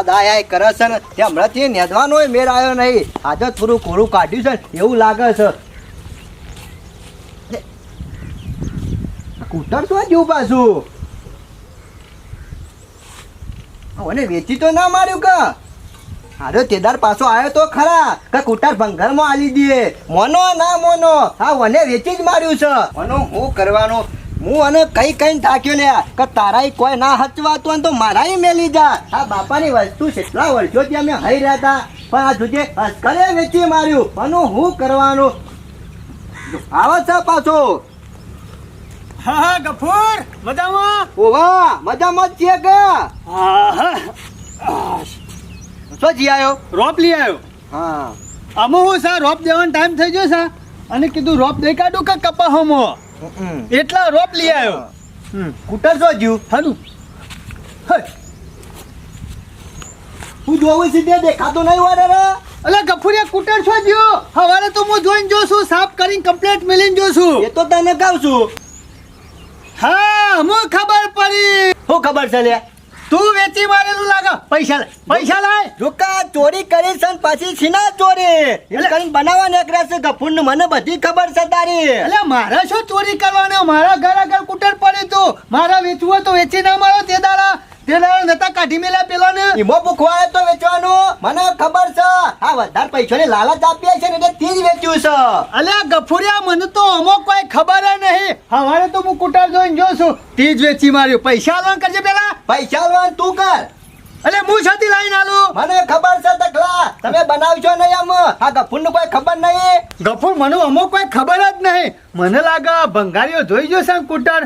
વરસાદ આયા કરે છે ને તે હમણાંથી નેદવાનો મેળ આવ્યો નહીં. આજે થોડું કોરું કાઢ્યું છે ને એવું લાગે છે. કૂટર તો જેવું પાછું મને વેચી તો ના માર્યું કે અરે તેદાર પાછો આવ્યો તો ખરા કે કૂટર ભંગારમાં આલી દે. મોનો ના મોનો હા મને વેચી જ માર્યું છે. મનો હું કરવાનું હું અને કઈ થાક્યો ને કે તારાય કોઈ ના હચવાતું હોય તો મારાય મેલી જા. આ બાપાની વસ્તુ કેટલા વર્ષોથી અમે હઈ રહ્યા હતા પણ આ સુધી હસકરે વેચી માર્યું. મનો હું કરવાનું આવે છે પાછો. હા હા ગફુર મજામાં? ઓવા મજામાં જ છે કે શું જી આવ્યો? રોપ લઈ આવ્યો. હા અમો હું સા રોપ દેવાનો ટાઈમ થઈ ગયો સા અને કીધું રોપ દઈ કાઢું કે કપાહમો એટલા રોપ લઈ આવ્યો. કૂટર શું જ્યું? હારું હું જોવું છે તે દેખાતું નહીં હોય રે. અલે ગફુરિયા કુટર છો જ્યો હવારે તો હું જોઈને જોશું સાફ કરીને કમ્પ્લીટ મેલીને જોશું. એ તો તને કહું છું. હા હું ખબર પડી. શું ખબર છે લે? તું વેચી મારેલું લાગે. પૈસા લે પૈસા લાય. જોકા ચોરી કરી છે ને પાછી છીના ચોરી એટલે કરીને બનાવવા નીકળ્યા છે ગફુરને. મને બધી ખબર છે તારી. એટલે મારે શું ચોરી કરવાનો? મારા ઘર આગળ કુટર પડ્યું તું. મારા વેચવું હોય તો વેચી ના મારો તે દાડા નતા કાઢી મેલા પેલો ને ઈમો ભૂખવાય તો વેચવાનું મને ખબર છે. આ વધારે પૈસાની લાલચ આપી છે ને એટલે તે જ વેચ્યું છે. અલ્યા ગફુરિયા મને તો અમો કોઈ ખબર નહીં. હવારે તો હું કુટર જોઈને જોઉં છું તે જ વેચી માર્યું. પૈસા આલવાનું કરજે પેલા. પૈસા આલવાનું તું કર. અલે હું છતી લાઈન આલું. મને ખબર છે તકલા તમે બનાવશો નહીં આમ. આ ગફુરને કોઈ ખબર નહીં. ગફુર મને અમો કોઈ ખબર જ નહીં. મને લાગે ભંગારીઓ જોઈ જશે કુટર.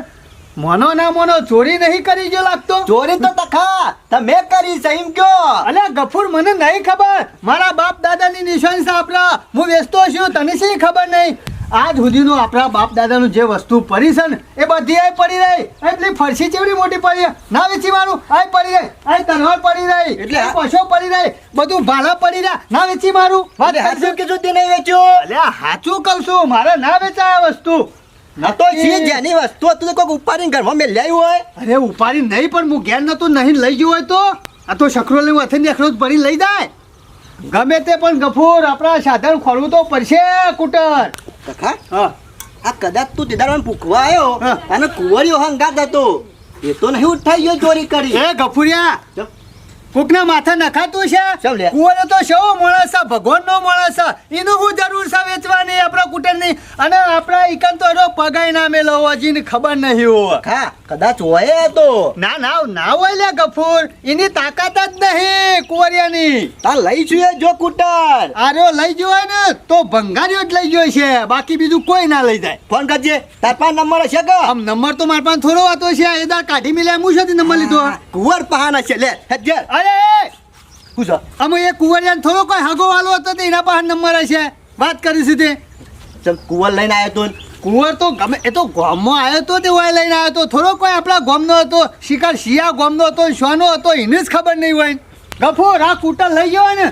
મોનો ના મોનો ચોરી નહીં કરી જો લાગતો. ચોરી તો તખા તમે કરી છે એમ કયો. અલે ગફુર મને નહીં ખબર. મારા બાપ દાદાની નિશાન છે આપણા. હું વેચતો છું તને શી ખબર નહીં. આજ સુધીનું આપણા બાપ દાદાનું જે વસ્તુ પડી છે ને એ બધી આ પડી રહી. એટલી ફરસી ચેવડી મોટી પડી ના વેચી મારું. આ પડી રહી આ તરવાર પડી રહી એટલે પશો પડી રહી બધું ભાલા પડી રહ્યા ના વેચી મારું. વાત હાચું કીધું તે નહીં વેચ્યું. અલ્યા હાચું કહું છું મારે ના વેચાય વસ્તુ. ના તો જેની વસ્તુ હતું કોઈક ઉપાડીને ઘરમાં મેલ્યાયું હોય. અરે ઉપાડી નહીં પણ હું ઘેર નતું નહીં લઈ ગયો હોય તો આ તો શકરો લઈ અથે અખરોટ ભરી લઈ જાય. ગમે તે પણ ગફુર આપણા સાધન ખોલવું તો પડશે કુટર. તખા હા આ કદાચ તું તેદાર પૂકવા આવ્યો અને કુંવરીઓ હંગાત હતો એ તો નહીં ઉઠાઈ ગયો ચોરી કરી. એ ગફુરિયા કોકના માથે નખાતું છે. શું લે? કુંવરો તો શો માણસ છે ભગવાન નો માણસ છે. એનું શું જરૂર છે વેચવાની આપણા કુટરની? અને આપણા ઈકન તો એનો પગાઈ ના મેલો હજી ખબર નહીં હોય. હા કદાચ હોય તો ના ના ના હોય લે ગફુર. એની તાકાત જ નહીં કુંવરિયાની. તા લઈ જોઈએ જો કુટર. આર્યો લઈ જવાય ને તો ભંગારીઓ જ લઈ જોઈ છે બાકી બીજું કોઈ ના લઈ જાય. ફોન કરજે તાર પાસે નંબર હશે કે? આમ નંબર તો મારા પાસે થોડો હતો છે. એ દાર કાઢી મેલ્યા હું છે નંબર લીધો. કુંવર પહાના છે લે હેજર. અરે પૂછો અમે એ કુંવરિયાને થોડો કોઈ હગો વાલો હતો તો એના પાસે નંબર હશે. વાત કરી છે તે ચલ કુંવર લઈને આવ્યો તો કુંવર તો ગમે એ તો ગામમાં આવ્યો તો તે વાય લઈને આવ્યો તો. થોડો કોઈ આપણા ગામનો હતો. શિકાર શિયા ગામનો હતો શોનો હતો એને જ ખબર નહીં હોય. ગફુર આ કૂટર લઈ ગયો ને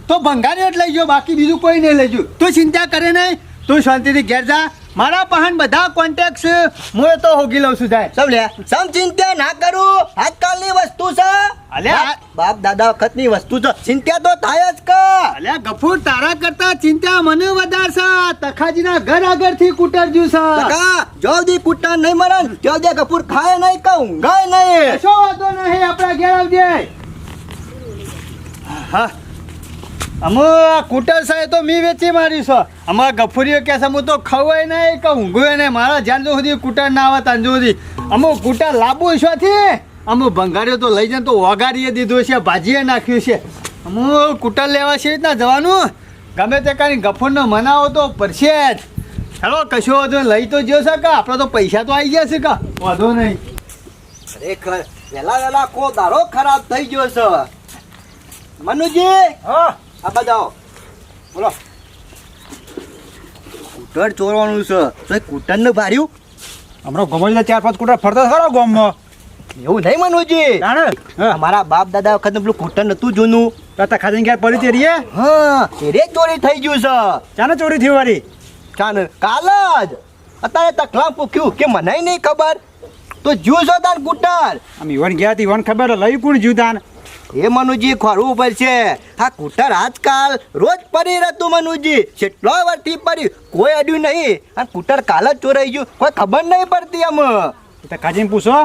તો ભંગારી જ લઈ ગયો બાકી બીજું કોઈ નહીં લઈ ગયું. તું ચિંતા કરે નહીં. તું શાંતિથી ઘેર જા. મારા પાસે બધા કોન્ટેક્ટ છે. હું તો હોગી લઉં છું જાય. સમ લે સમ ચિંતા ના કરું. આજકાલની વસ્તુ છે. અલ્યા બાપ દાદા વખતની વસ્તુ છે. ચિંતા તો થાય જ કે. અલ્યા ગફુર તારા કરતા ચિંતા મને વધારે છે. તખાજીના ઘર આગળથી કૂટર જ્યું છે. કાકા જો દી કુટા નહીં મરે જો દે કપૂર ખાય નહીં કે ઊંઘાય નહીં. કશો વાંધો નહીં આપણા ઘેર આવજે. હા અમો કૂટર છે તો મી વેચી મારી છો. અમારા ગફુરીઓ કે છે હું તો ખવાય નહીં કે ઊંઘુય નહીં. મારા જ્યાં સુધી કૂટર ના આવે ત્યાં સુધી અમો કૂટર લાંબુ શોથી અમો ભંગારીઓ તો લઈ જાય તો વગાડીએ દીધું છે ભાજીએ નાખ્યું છે. અમો કૂટર લેવા છે રીતના જવાનું ગમે તે કાંઈ ગફુરનો મનાવો તો પડશે જ. ચાલો કશો વાંધો લઈ તો જ્યો છે કે આપણે તો પૈસા તો આવી ગયા છે કે વાંધો નહીં. ખરેખર વેલા વેલા કો દારો ખરાબ થઈ ગયો છે. મનુજી હા આ બતાવો બોલો. કૂટર ચોરવાનું છે તો એ કૂટરને ભાર્યું હમણાં ગમોડી 4-5 કૂટર ફરતા ખરો ગામમાં. એવું નહીં મનુજી. અમારા બાપ દાદા વખત પેલું કૂટર નતું જૂનું ખાલી ક્યારે પડી તે રીએ હા એ રે ચોરી થઈ ગયું છે. ચાને ચોરી થઈ વાળી ચાને કાલ જ અત્યારે તકલા પૂછ્યું કે મને નહીં ખબર તો જ્યુ છો તાર કૂટર. આમ ઈવન ગયા હતી ઈવન ખબર લઈ કોણ જુદાન એ મનુજી ખોરવું પડશે. આ કૂટર આજકાલ રોજ પડી રહેતું મનુજી, કેટલો વર્ષથી પડી, કોઈ અડ્યું નહીં. આ કૂટર કાલ જ ચોરાઈ ગયું, કોઈ ખબર નહીં પડતી આમ. કાજીને પૂછો.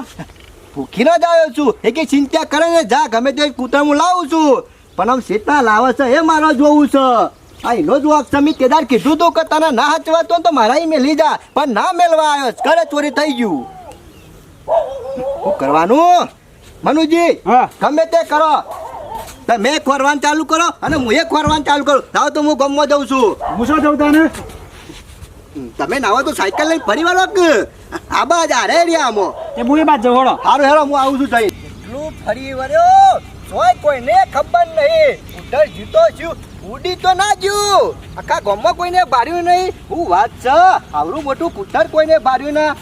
ભૂખી ન જ આવ્યો છું, એ કે ચિંતા કરે ને જા, ગમે તે કૂટર હું લાવું છું, પણ આમ શેતા લાવે છે એ મારે જોવું છે. આ એનો જ વાક સમી કેદાર કીધું તું કે તને ના હચવાતો તો મારા ઈ મેલી જા, પણ ના મેળવા આવ્યો, ઘરે ચોરી થઈ ગયું. શું કરવાનું મનુજી? હા. ગમે તે કરો, તમે ખોરવાનું ચાલુ કરો અને હું એ ખોરવાનું ચાલુ કરું. લાવ તો હું ગામમાં જાઉં છું. હું શું જવું તને? તમે નાવો તો સાયકલ લઈને ફરી વાળો કે આ બાજ હારે રહ્યા આમો. એ હું એ બાદ જવડો. હારું હેરો હું આવું છું જઈ. એટલું ફરી વળ્યો તોય કોઈને ખબર નહીં. ઉધર જીતો છું, ઉડી તો ના જ્યું. આખા ગામમાં કોઈને બાર્યું નહીં. હું વાત છે, આવડું મોટું કુતર કોઈને બાર્યું ના.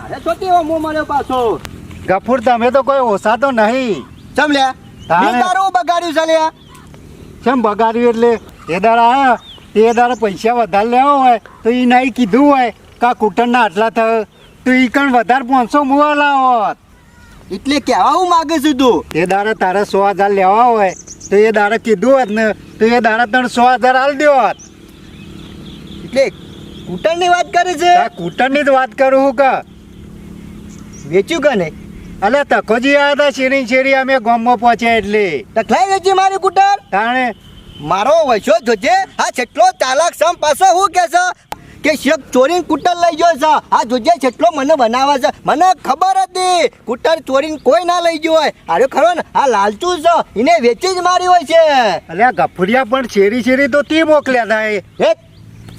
અરે છોટી મો મળ્યો પાછો. ગફુર તમે તો કોઈ ઓછા તો નહીં. ચમ લ્યા તારે- મેં તારું બગાડ્યું છે લ્યા. કેમ બગાડ્યું એટલે તે દાડા આયા તે દાડા પૈસા વધારે લેવા હોય તો એ નહીં કીધું હોય કે કૂટરના આટલા થાય તો એ કણ વધારે 500 મુવા લાવત. એટલે કહેવા હું માગે છું તું? તે દાડા તારે 100,000 લેવા હોય તો એ દાડા કીધું હોત ને તો એ દાડા તને 100,000 આલ દેવત. એટલે કૂટરની વાત કરે છે? આ કૂટરની જ વાત કરું હું કે વેચ્યું કે નહીં? અલે તકોજી આવ્યા હતા શેરી શેરી અમે ગામમાં પહોંચ્યા એટલે તકલાઈ વેચી મારી કૂટર? તાણે મારો વૈશો જોજે, આ કેટલો ચાલાક સમ પાછો હું કે છે કે શેક ચોરીને કૂટર લઈ ગયો છે. આ જોજે કેટલો મને બનાવે છે, મને ખબર હતી કૂટર ચોરીને કોઈ ના લઈ ગયો હોય. અરે ખરો ને આ લાલચુ છે, એને વેચી જ મારી હોય છે. અલે આ ગફુરિયા પણ શેરી શેરી તો તે મોકલ્યા હતા એ. હે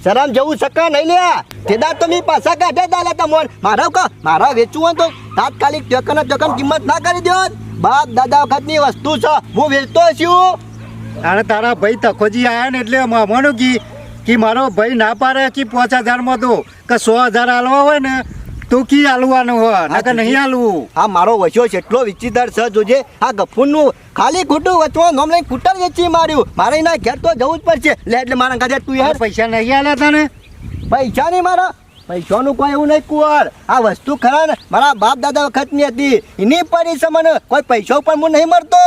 શરમ જવું સકા નહીં લ્યા. તેદાર તો મી પાછા કાઢે દાલા તમોન. મારા વેચવું હોય તો તાત્કાલિક ટકન કિંમત ના કરી દો. બાપ દાદા વખતની વસ્તુ છે, હું વેચતો છું. તાણે તારા ભાઈ તકોજી આવ્યા ને એટલે મામવાનું કે મારો ભાઈ ના પાડે કે 5,000 માં તો કે 100,000 આલવા હોય ને તો કી આલવાનું હોય નકર નહીં આલવું. આ મારો વચ્યો કેટલો વિચિત્ર છે જોજે. આ ગફૂરનું ખાલી ખોટું વચમાં નોમ લઈને કૂટર વેચી માર્યું. મારે એના ઘેર તો જવું જ પડશે. લે એટલે મારા કાજે તું યાર પૈસા નહીં આલ્યા તને? પૈસા નહીં મારા, પૈસાનું કોઈ એવું નહીં કુંવર. આ વસ્તુ ખરા ને મારા બાપ દાદા વખતની હતી, એની પડી છે મને. કોઈ પૈસો પણ હું નહીં મળતો.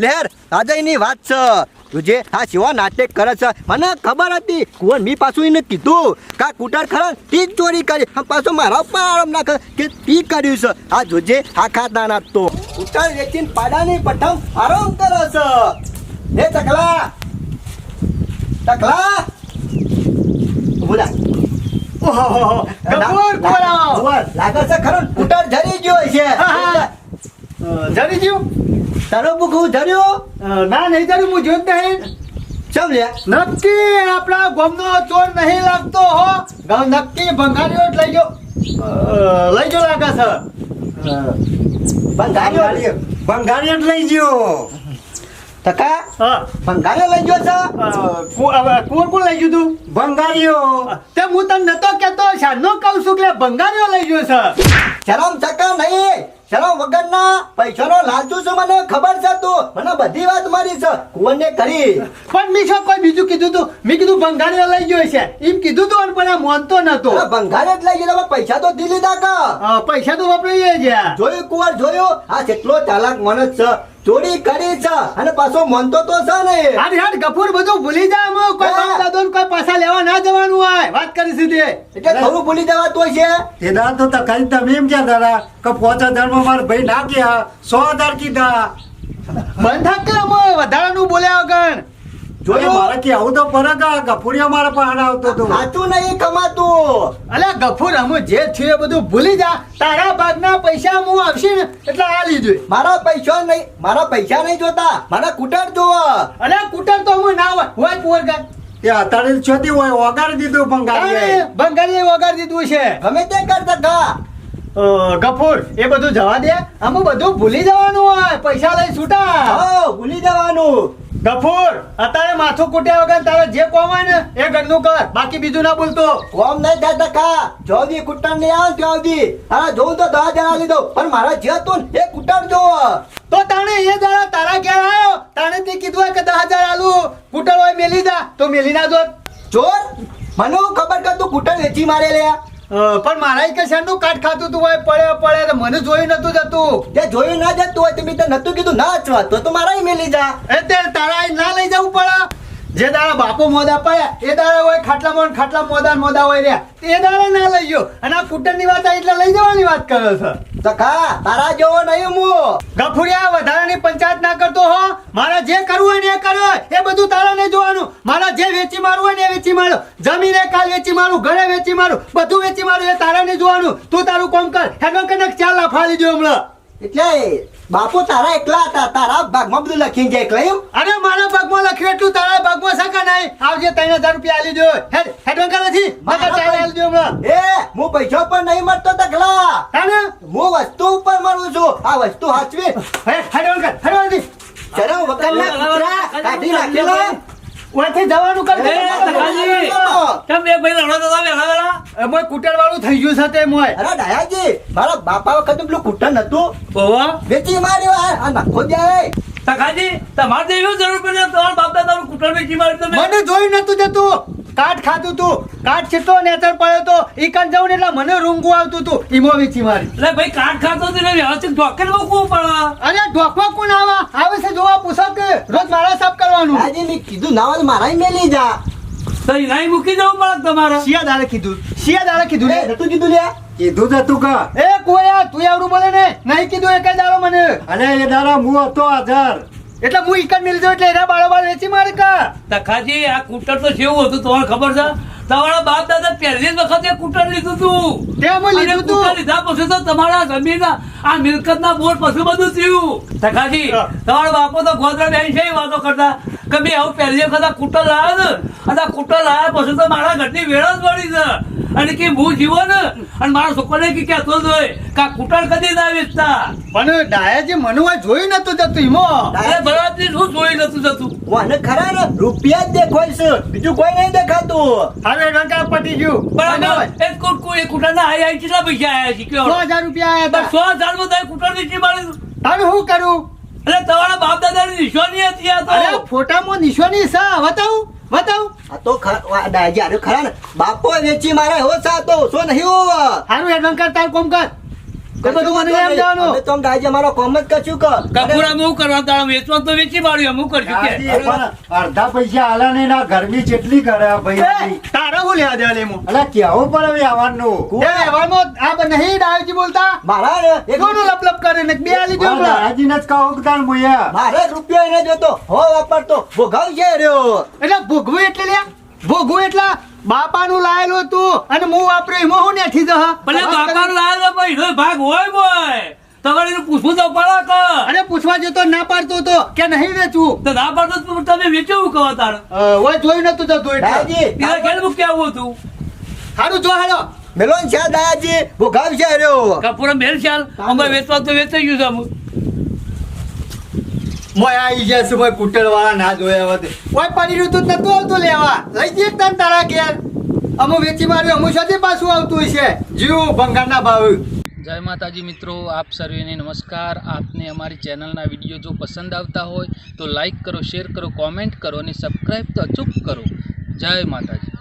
લેર આજે એની વાત છે. તુજે આ શિવા નાટક કરે છે, મને ખબર હતી. કુંવર મી પાછું એને કીધું કે આ કૂટર ખરા તી જ ચોરી કરી. પાછો મારા ઉપર આરામ નાખે કે તી કર્યું છે. આ જોજે આ ખાતા નાખતો કૂટર વેચીને પાડાની પઠમ આરામ કરે છે. હે ટકલા બોલા. ગફુર ખોરાવ. લાગે છે ખરું કૂટર જરી ગયો છે. જરી ગયું? તારો બુકું ધર્યો? ના નહીં જરી હું જોત નહીં. ચમ લ્યા નક્કી આપણા ગામનો ચોર નહીં લાગતો હો. નક્કી ભંગારીઓ જ લઈ ગયો. લઈ ગયો લાગે છે. ભંગારીઓ જ લઈ ગયો. ટકા હા. ભંગારે લઈ ગયો છે. કોણ કોણ લઈ ગયું તું? ભંગારીઓ. તે હું તને નતો કેતો શાનો કહું છું કે ભંગારીઓ લઈ ગયો છે. શરમ ચકા નહીં, શરમ વગરના પૈસાનો લાલચુ છું, મને ખબર છે. તું મને બધી વાત મારી છે કુંવરને કરી. પણ મેં શું કોઈ બીજું કીધું તું? મેં કીધું ભંગારીઓ લઈ ગયો છે એમ કીધું તું પણ આ માનતો નતો. અરે ભંગારે જ લઈ ગયો, પૈસા તો દી લીધા કા. પૈસા તો વપરાઈએ છે. જોયું કુંવર જોયું? આ કેટલો ચાલાક માણસ છે, ચોરી કરી છે અને પાછો માનતો તો છે ને. હાડ હાડ ગફુર બધું ભૂલી જા. અમે કોઈ બાપ દાદો ને કોઈ પાછા લેવા ના જવાનું હોય. વાત કરી સીધી એટલે થોડું ભૂલી જવાતું હોય છે. તે દાદા તો ખાલી તમે એમ ક્યાં દાદા કે 5,000 માં મારા ભાઈ ના ગયા 100,000 કીધા. બંધ થાક કે અમે વધારાનું બોલ્યા વગર જોયું? મારે કે આવું તો ફરક ગફુરિયા મારા પાસે આવતો હતો. સાચું નહીં કમાતું. અલે ગફુર અમે જે છે એ બધું ભૂલી જા. તારા ભાગના પૈસા હું આવશે ને એટલે આ લીધું. મારા પૈસા નહીં જોતા, મારા કૂટર જોવો. અરે કૂટર તો હું ના હોય કુંવર ગાય તે અત્યારે છોતી હોય વગાડી દીધું ભંગારીએ વગાડી દીધું છે. ગમે તે કરતા કા. ગફુર એ બધું જવા દે. અમે બધું ભૂલી જવાનું હોય. પૈસા લઈ છૂટા. ભૂલી જવાનું. ગફુર અત્યારે માથું કૂટ્યા વગર તારે જે કોમ હોય ને એ ઘરનું કર, બાકી બીજું ના બોલતો. કોમ નહીં થતા કા. જોદી કૂટર નહીં આવે ત્યાં સુધી તારા જોઉં તો 10,000 આલી દઉં, પણ મારા જે હતું ને એ કૂટર જોવો. તો તાણે એ દાડા તારા ઘેર આવ્યો તાણે તે કીધું કે 10,000 આલું કૂટર હોય મેલી જા તો મેલી ના જોત. ચોર મને હું ખબર કે તું કૂટર વેચી મારે લે. પણ મારા કે શેનું કાટ ખાતું તું હોય પડે તો મને જોયું નતું જતું. તે જોયું ના જતું હોય તો મેં તને નતું કીધું ના અચવા તો મારા મેલી જા. એટલે તારા અહીં ના લઈ જવું પડે. જે દાડા બાપો મોદા પાયા એ દાડા હોય ખાટલા મોદા હોય રહ્યા એ દાડા ના લઈ ગયો. અને આ કુટરની વાત આવી એટલે લઈ જવાની વાત કરે છે. સખા તારા જેવો નહીં હું. ગફુરિયા વધારાની પંચાયત ના કરતો હો. મારા જે કરવું હોય ને એ કરો એ બધું તારા નહીં જોવાનું. મારા જે વેચી મારવું હોય ને એ વેચી મારો. જમીને કાલ વેચી મારું, ઘરે વેચી મારું, બધું વેચી મારું એ તારા નહીં જોવાનું. તું તારું કામ કર. હેડો કે ચાલ લાફાળી જો હમણાં. એટલે બાપુ તારા એકલા હતા, તારા ભાગમાં બધું લખીને જાય એકલા એમ. અરે મારા ભાગમાં લખ્યું એટલું તારા ભાગમાં સકા નહીં. આવજે 3000 રૂપિયા આલી દો. હેડ વંકા નથી મગર ચાલ આલી દો હમણાં. હું પૈસા પર નહીં મળતો તકલા. તાને હું વસ્તુ ઉપર મળું છું. આ વસ્તુ હાચવી. હેડ વંકા નથી. ચલો વકલના કૂતરા કાઢી નાખેલો. ઓયથી જવાનું કર. કેમ બે ભાઈ લડો તો વેલા મોય કુટર વાળું થઈ ગયું છે તે મોય. અરે ડાયાજી મારા બાપા વખતે પેલું કૂટર નતું ઓવા વેચી માર્યો. આ નાખો જાય. તકાજી તમારે તો એવું જરૂર પડે તમારા બાપ દાદાનું કુટર વેચી મારી તમે મને જોઈ નતું જતું. કાટ ખાતું તું. કાટ છેટલો નેચર પડ્યો તો ઈ કાન જવું ને એટલે મને રૂંગું આવતું તું. ઈમો વેચી મારી. એટલે ભાઈ કાટ ખાતો તો એટલે વ્યવસ્થિત ઢોકેલ મૂકવું પડે. અરે ઢોકવા કોણ આવે છે જોવા પૂછો કે રોજ મારા સાફ કરવાનું. આજે મેં કીધું ના હોય તો મારા મેલી જા. તો નહીં મૂકી જવું પડે તમારે. શિયાદારે કીધું લે નતું કીધું લે. કીધું તો તું કા એ કોયા તું આવડું બોલે ને નહીં કીધું એક દાડો મને. અને એ દાડા હું હતો હાજર. એટલે હું ઈકન મિલજો એટલે એના બાળો વેચી મારે કા. તકાજી આ કુટર તો કેવું હતું તમારે ખબર છે? તમારા બાપ દાદા પહેલી જ વખતે કુટર લીધું હતું. તે અમે લીધું અને કુટર તું. લીધા પછી તો તમારા જમીનના આ મિલકતના બોર પછી બધું થયું. તકાજી તમારા બાપો તો ગોદરા બેન છે વાતો કરતા કે બે આવું પહેલી વખત આ કુટર લાવ્યો ને અને આ કુટર લાવ્યા પછી તો મારા ઘરની વેળ જ પડી છે. અને કે હું જીવો ને અને મારા છોકરાને કે કહેતો જ હોય કે આ કુટર કદી ના વેચતા. પણ ડાયાજી મને જોઈ નતું જતું ઈમો. અરે બરાબર શું જોઈ નતું જતું. મને ખરા ને રૂપિયા જ દેખાય છે, બીજું કોઈ નહીં દેખાતું. હવે રંકા પટી ગયું. બરાબર એ કુટરના આઈ કેટલા પૈસા આયા છે કયો? 100,000 રૂપિયા આયા હતા. 100,000 માં તમે કુટર વેચી મારી. તારે શું કરું? એટલે તમારા બાપ દાદાની નિશાની હતી આ અરે તો. ફોટામાં નિશાની છે બતાવું. આ તો ડાયાજી આરે ખરા ને બાપો વેચી મારે એવો સાતો શું નહીં હોવો. હારું એડવન્સ તાર કોમ કર. તે બધું મને એમ જવાનું. અમે તો ડાયાજી અમારો કોમ જ કરશું કે કપૂરા હું કરવા તારા વેચવા તો વેચી માર્યું અમુક કરશું કે. હાજી, પણ અડધા પૈસા આલા ને ના ગરમી જેટલી કરે આ ભાઈ. તારા હું લેવા દેવા લેમો. અલા કેવું પડે વ્યવહારનું. એ વ્યવહારમાં આ નહીં ડાયોજી બોલતા. મારા ને એક એકોનું લપ કરે ને બે આલી દો હમણાં. દાદાજીને જ કહું કે તાર મુયા. મારે રૂપિયો એને જોતો હો વાપરતો ભોગાવ છે રહ્યો. એટલે ભોગવું એટલે લ્યા ભોગવું એટલે બાપાનું લાયેલું હતું અને હું વાપર્યું એમાં હું નેઠી જહ. ભલે બાપાનો લાવેલો ભાઈ એનો ભાગ હોય બોય તમારે એનું પૂછવું તો પડે કે. અને પૂછવા જતો ના પાડતો હતો કે નહીં વેચવું. તો ના પાડતો તો તમે વેચવું કહો તારે. ઓય જોઈ નતું જતું એટલે. ડાયાજી તેના ઘેર મૂકી આવું હતું. હારું જો હાલો. મેલોન છે ડાયાજી ભોગાવ છે રહ્યો. કપૂરા મેલ ચાલ અમે વેચવા તો વેચાઈ ગયું છે અમુક. મોય આવી ગયા છે મોય કુટર વાળા ના જોયા હોતે. ઓય પડી રહ્યું તું નતું આવતું લેવા. લઈ જઈએ તન તારા ઘેર. અમુ વેચી માર્યું અમુ સાથે પાછું આવતું છે. જીવ ભંગારના ભાવ. જય માતાજી મિત્રો, આપ સર્વેને નમસ્કાર. આપને અમારી ચેનલના વિડીયો જો પસંદ આવતા હોય તો લાઈક કરો, શેર કરો, કોમેન્ટ કરો અને સબસ્ક્રાઈબ તો અચૂક કરો. જય માતાજી.